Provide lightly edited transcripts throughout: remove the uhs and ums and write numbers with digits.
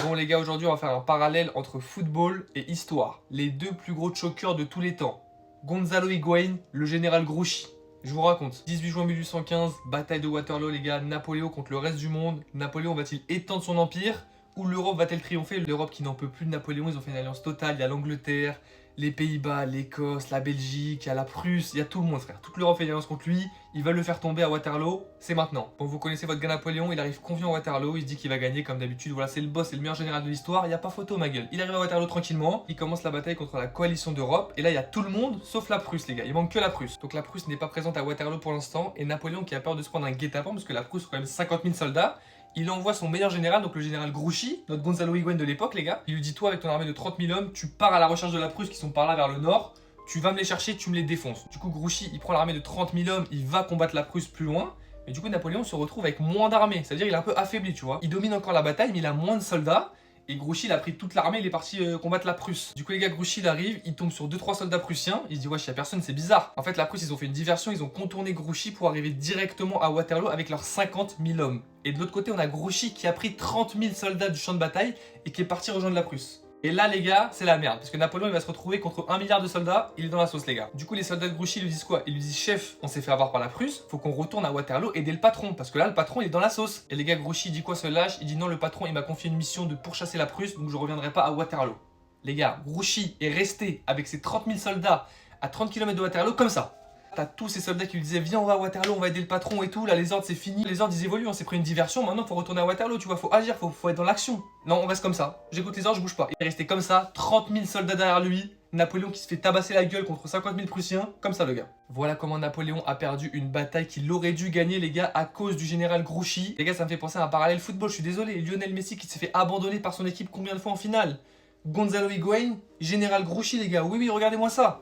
Bon les gars, aujourd'hui on va faire un parallèle entre football et histoire. Les deux plus gros choqueurs de tous les temps. Gonzalo Higuaín, le général Grouchy. Je vous raconte. 18 juin 1815, bataille de Waterloo les gars, Napoléon contre le reste du monde. Napoléon va-t-il étendre son empire ou l'Europe va-t-elle triompher? L'Europe qui n'en peut plus de Napoléon, ils ont fait une alliance totale. Il y a l'Angleterre, les Pays-Bas, l'Écosse, la Belgique, il y a la Prusse, il y a tout le monde frère. Toute l'Europe fait une alliance contre lui, ils veulent le faire tomber à Waterloo, c'est maintenant. Bon, vous connaissez votre gars Napoléon, il arrive confiant à Waterloo, il se dit qu'il va gagner comme d'habitude, voilà c'est le boss, c'est le meilleur général de l'histoire, il n'y a pas photo ma gueule. Il arrive à Waterloo tranquillement, il commence la bataille contre la coalition d'Europe, et là il y a tout le monde sauf la Prusse les gars, il manque que la Prusse. Donc la Prusse n'est pas présente à Waterloo pour l'instant, et Napoléon qui a peur de se prendre un guet-apens, parce que la Prusse a quand même 50 000 soldats, il envoie son meilleur général, donc le général Grouchy, notre Gonzalo Higuaín de l'époque les gars. Il lui dit toi avec ton armée de 30 000 hommes, tu pars à la recherche de la Prusse qui sont par là vers le nord, tu vas me les chercher, tu me les défonces. Du coup Grouchy il prend l'armée de 30 000 hommes, il va combattre la Prusse plus loin. Mais du coup Napoléon se retrouve avec moins d'armée, c'est-à-dire il est un peu affaibli tu vois. Il domine encore la bataille mais il a moins de soldats. Et Grouchy il a pris toute l'armée, il est parti combattre la Prusse. Du coup les gars, Grouchy il arrive, il tombe sur 2-3 soldats prussiens, il se dit wesh y'a personne, c'est bizarre. En fait la Prusse ils ont fait une diversion, ils ont contourné Grouchy pour arriver directement à Waterloo avec leurs 50 000 hommes. Et de l'autre côté on a Grouchy qui a pris 30 000 soldats du champ de bataille et qui est parti rejoindre la Prusse. Et là les gars, c'est la merde, parce que Napoléon il va se retrouver contre 1 milliard de soldats, il est dans la sauce les gars. Du coup les soldats de Grouchy lui disent quoi? Ils lui disent chef, on s'est fait avoir par la Prusse, faut qu'on retourne à Waterloo aider le patron, parce que là le patron il est dans la sauce. Et les gars, Grouchy dit quoi ce lâche? Il dit non, le patron il m'a confié une mission de pourchasser la Prusse, donc je reviendrai pas à Waterloo. Les gars, Grouchy est resté avec ses 30 000 soldats à 30 km de Waterloo comme ça. T'as tous ces soldats qui lui disaient viens on va à Waterloo, on va aider le patron et tout, là les ordres c'est fini, les ordres ils évoluent, on s'est pris une diversion, maintenant faut retourner à Waterloo, tu vois, faut agir, faut être dans l'action. Non on reste comme ça, j'écoute les ordres, je bouge pas. Il est resté comme ça, 30 000 soldats derrière lui, Napoléon qui se fait tabasser la gueule contre 50 000 Prussiens, comme ça le gars. Voilà comment Napoléon a perdu une bataille qu'il aurait dû gagner les gars à cause du général Grouchy. Les gars ça me fait penser à un parallèle football, je suis désolé, Lionel Messi qui s'est fait abandonner par son équipe combien de fois en finale? Gonzalo Higuaín, général Grouchy les gars, oui regardez-moi ça.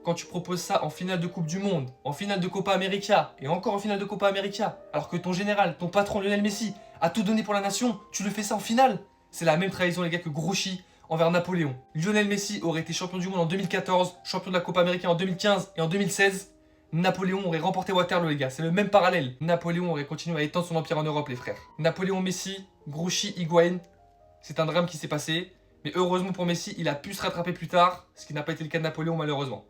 Quand tu proposes ça en finale de Coupe du Monde, en finale de Copa América, et encore en finale de Copa América, alors que ton général, ton patron Lionel Messi, a tout donné pour la nation, tu le fais ça en finale. C'est la même trahison les gars que Grouchy envers Napoléon. Lionel Messi aurait été champion du monde en 2014, champion de la Copa América en 2015 et en 2016. Napoléon aurait remporté Waterloo les gars, c'est le même parallèle. Napoléon aurait continué à étendre son empire en Europe les frères. Napoléon Messi, Grouchy Higuaín, c'est un drame qui s'est passé. Mais heureusement pour Messi, il a pu se rattraper plus tard, ce qui n'a pas été le cas de Napoléon malheureusement.